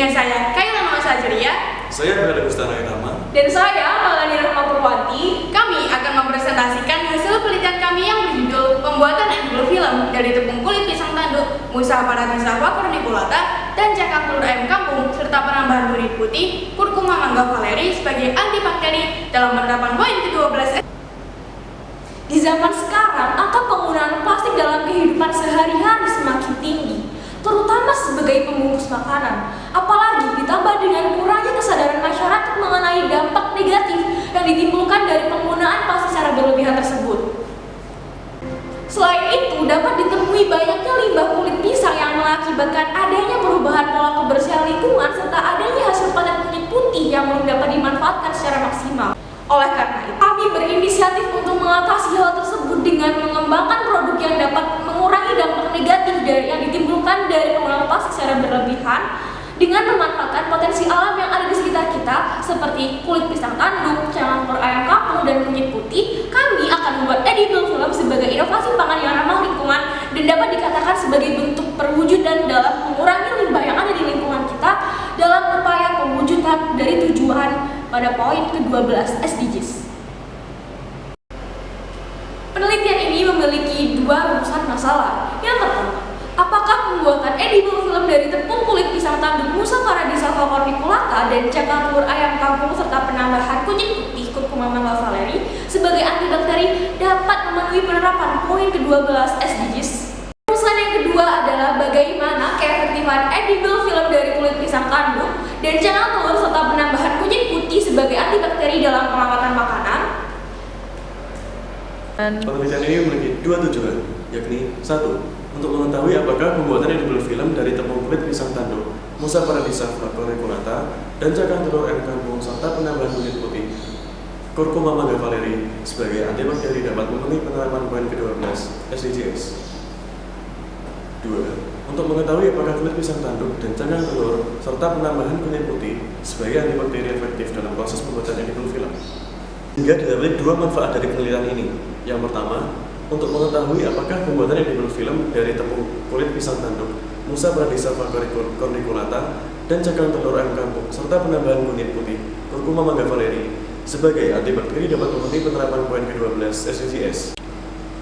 Dengan saya, Kaila Nama Sajeria. Saya Bela Gustana Irama. Dan saya, Malani Rahma Purwanti. Kami akan mempresentasikan hasil penelitian kami yang berjudul Pembuatan edible film dari tepung kulit pisang tanduk, Musa Paradisava corniculata, dan cakang telur ayam kampung, serta penambahan kunyit putih, kurkuma mangga valeri sebagai antibakteri dalam penerapan poin ke-12. Di zaman sekarang, angka penggunaan plastik dalam kehidupan sehari-hari semakin tinggi, terutama sebagai pembungkus makanan. Apalagi ditambah dengan kurangnya kesadaran masyarakat mengenai dampak negatif yang ditimbulkan dari penggunaan plastik secara berlebihan tersebut. Selain itu, dapat ditemui banyaknya limbah kulit pisang yang mengakibatkan adanya perubahan pola kebersihan lingkungan serta adanya hasil panen kunyit putih yang belum dapat dimanfaatkan secara maksimal. Oleh karena itu, kami berinisiatif untuk mengatasi hal tersebut dengan mengembangkan produk yang dapat mengurangi dampak negatif yang ditimbulkan dari penggunaan plastik secara berlebihan dengan memanfaatkan potensi alam yang ada di sekitar kita seperti kulit pisang tanduk, cakang telur ayam kampung, dan kunyit putih. Kami akan membuat edible film sebagai inovasi pangan yang ramah lingkungan dan dapat dikatakan sebagai bentuk perwujudan dalam mengurangi limbah yang ada di lingkungan kita dalam upaya pewujudan dari tujuan pada poin ke-12 SDGs. Penelitian ini memiliki dua rumusan masalah. Yang pertama, apakah pembuatan edible film dari tepung kulit pisang tanduk Musa Paradisava corniculata dan cakang telur ayam kampung serta penambahan kunyit putih kurkuma mangga valeri sebagai antibakteri dapat memenuhi penerapan poin ke-12 SDGs? Rumusan yang kedua adalah bagaimana keefektifan edible film dari kulit pisang tanduk dan cakang telur serta penambahan kunyit putih sebagai antibakteri dalam pengamatan makanan. Penelitian ini memiliki dua tujuan, yakni 1. Untuk mengetahui apakah pembuatan edible film dari tepung kulit pisang tanduk, Musa Paradisava corniculata, dan cakang telur ayam kampung serta penambahan kunyit putih, kurkuma mangga valeri sebagai antibakteri dapat memenuhi penerapan poin ke-12 SDGs. 2. Untuk mengetahui apakah kulit pisang tanduk dan cakang telur serta penambahan kunyit putih sebagai antibakteri efektif dalam proses pembuatan edible film. Hingga didapat dua manfaat dari penelitian ini. Yang pertama, untuk mengetahui apakah pembuatan edible film dari tepung kulit pisang tanduk, Musa Paradisava corniculata, dan cakang telur ayam kampung serta penambahan kunyit putih, kurkuma mangga valeri sebagai antibakteri dapat memenuhi penerapan poin ke-12 SDGs.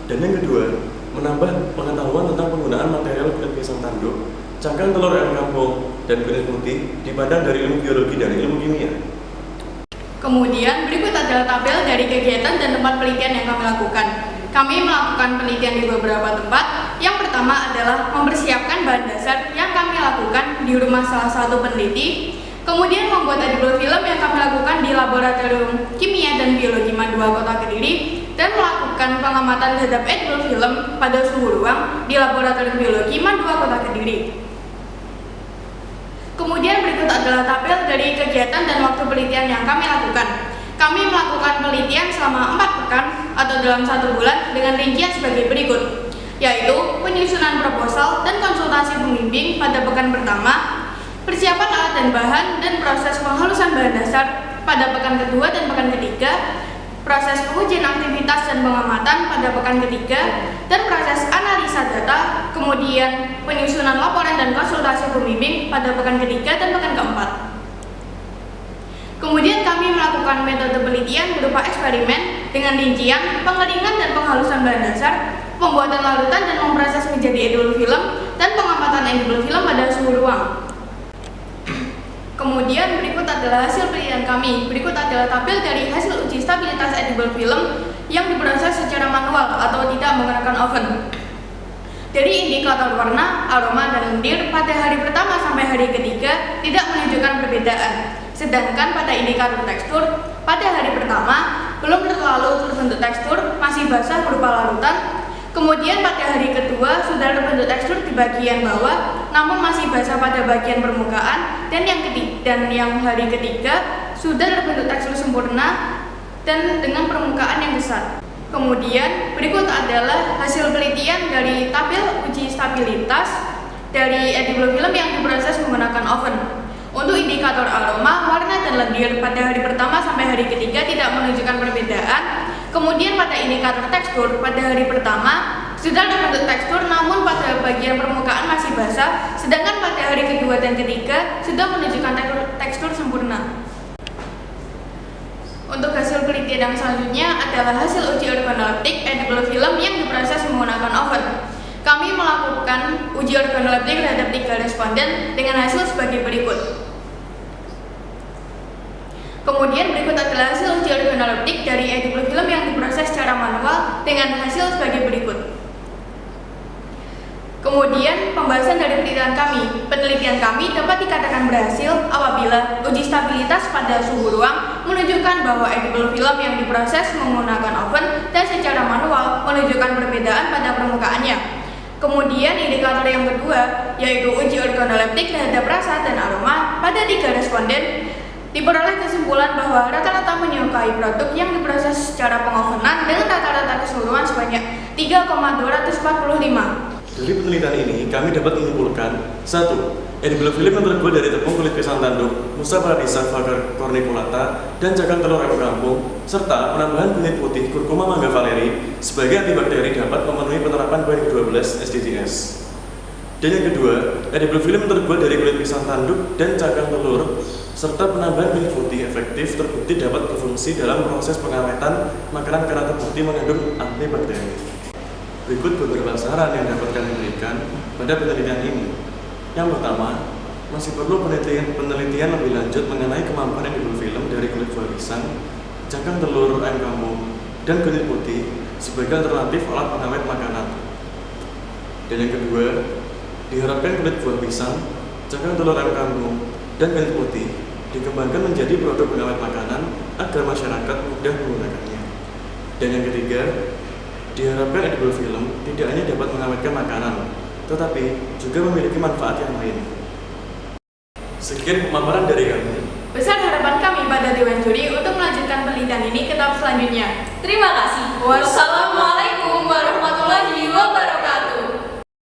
Dan yang kedua, menambah pengetahuan tentang penggunaan material kulit pisang tanduk, cakang telur ayam kampung, dan kunyit putih dipandang dari ilmu biologi dan ilmu kimia. Kemudian berikut adalah tabel dari kegiatan dan tempat penelitian yang kami lakukan. Kami melakukan penelitian di beberapa tempat. Yang pertama adalah mempersiapkan bahan dasar yang kami lakukan di rumah salah satu peneliti. Kemudian membuat edible film yang kami lakukan di Laboratorium Kimia dan Biologi MAN 2 Kota Kediri, dan melakukan pengamatan terhadap edible film pada suhu ruang di Laboratorium Biologi MAN 2 Kota Kediri. Kemudian berikut adalah tabel dari kegiatan dan waktu penelitian yang kami lakukan. Kami melakukan penelitian selama 4 pekan atau dalam 1 bulan dengan rincian sebagai berikut, yaitu penyusunan proposal dan konsultasi pembimbing pada pekan pertama, persiapan alat dan bahan dan proses penghalusan bahan dasar pada pekan kedua dan pekan ketiga, proses pengujian aktivitas dan pengamatan pada pekan ketiga, dan proses analisa data, kemudian penyusunan laporan dan konsultasi pembimbing pada pekan ketiga dan pekan keempat. Kemudian kami melakukan metode penelitian berupa eksperimen dengan rincian, pengeringan dan penghalusan bahan dasar, pembuatan larutan dan memproses menjadi edible film, dan pengamatan edible film pada suhu ruang. Kemudian berikut adalah hasil penelitian kami. Berikut adalah tabel dari hasil uji stabilitas edible film yang diproses secara manual atau tidak menggunakan oven. Dari indikator warna, aroma, dan lendir pada hari pertama sampai hari ketiga tidak menunjukkan perbedaan. Sedangkan pada indikator tekstur, pada hari pertama belum terlalu terbentuk tekstur, masih basah berupa larutan. Kemudian pada hari kedua sudah terbentuk tekstur di bagian bawah, namun masih basah pada bagian permukaan. Dan yang hari ketiga sudah terbentuk tekstur sempurna dan dengan permukaan yang besar. Kemudian berikut adalah hasil penelitian dari tabel uji stabilitas dari edible film yang diproses menggunakan oven. Untuk indikator aroma, warna, dan lendir pada hari pertama sampai hari ketiga tidak menunjukkan perbedaan. Kemudian pada indikator tekstur pada hari pertama sudah terbentuk tekstur namun pada bagian permukaan masih basah, sedangkan pada hari kedua dan ketiga sudah menunjukkan tekstur sempurna. Untuk hasil penelitian yang selanjutnya adalah hasil uji organoleptik edible film yang diproses menggunakan oven. Kami melakukan uji organoleptik terhadap 3 responden dengan hasil sebagai berikut. Kemudian berikut adalah hasil uji organoleptik dari edible film yang diproses secara manual dengan hasil sebagai berikut. Kemudian pembahasan dari penelitian kami. Penelitian kami dapat dikatakan berhasil apabila uji stabilitas pada suhu ruang menunjukkan bahwa edible film yang diproses menggunakan oven dan secara manual menunjukkan perbedaan pada permukaannya. Kemudian indikator yang kedua yaitu uji organoleptik terhadap rasa dan aroma pada 3 responden diperoleh kesimpulan bahwa rata-rata menyukai produk yang diproses secara pengovenan dengan rata-rata keseluruhan sebanyak 3,245. Dari penelitian ini, kami dapat menyimpulkan 1. Edible film yang terbuat dari tepung kulit pisang tanduk, Musa paradisa Fagar corniculata, dan cakang telur ayam kampung, serta penambahan kunyit putih Curcuma mangga valeri sebagai antibakteri dapat memenuhi penerapan poin 12 SDGs. Dan yang kedua, edible film yang terbuat dari kulit pisang tanduk dan cakang telur, serta penambahan kunyit putih efektif terbukti dapat berfungsi dalam proses pengawetan makanan karena terbukti mengandung antibakteri. Berikut beberapa saran yang dapat kami berikan pada penelitian ini. Yang pertama, masih perlu penelitian lebih lanjut mengenai kemampuan edible film dari kulit buah pisang, cakang telur ayam kampung, dan kunyit putih sebagai alternatif alat pengawet makanan. Dan yang kedua, diharapkan kulit buah pisang, cakang telur ayam kampung, dan kunyit putih dikembangkan menjadi produk pengawet makanan agar masyarakat mudah menggunakannya. Dan yang ketiga, diharapkan edible film tidak hanya dapat mengawetkan makanan, tetapi juga memiliki manfaat yang lain. Sekian pemaparan dari kami. Besar harapan kami pada Dewan Juri untuk melanjutkan penelitian ini ke tahap selanjutnya. Terima kasih. Wassalamualaikum.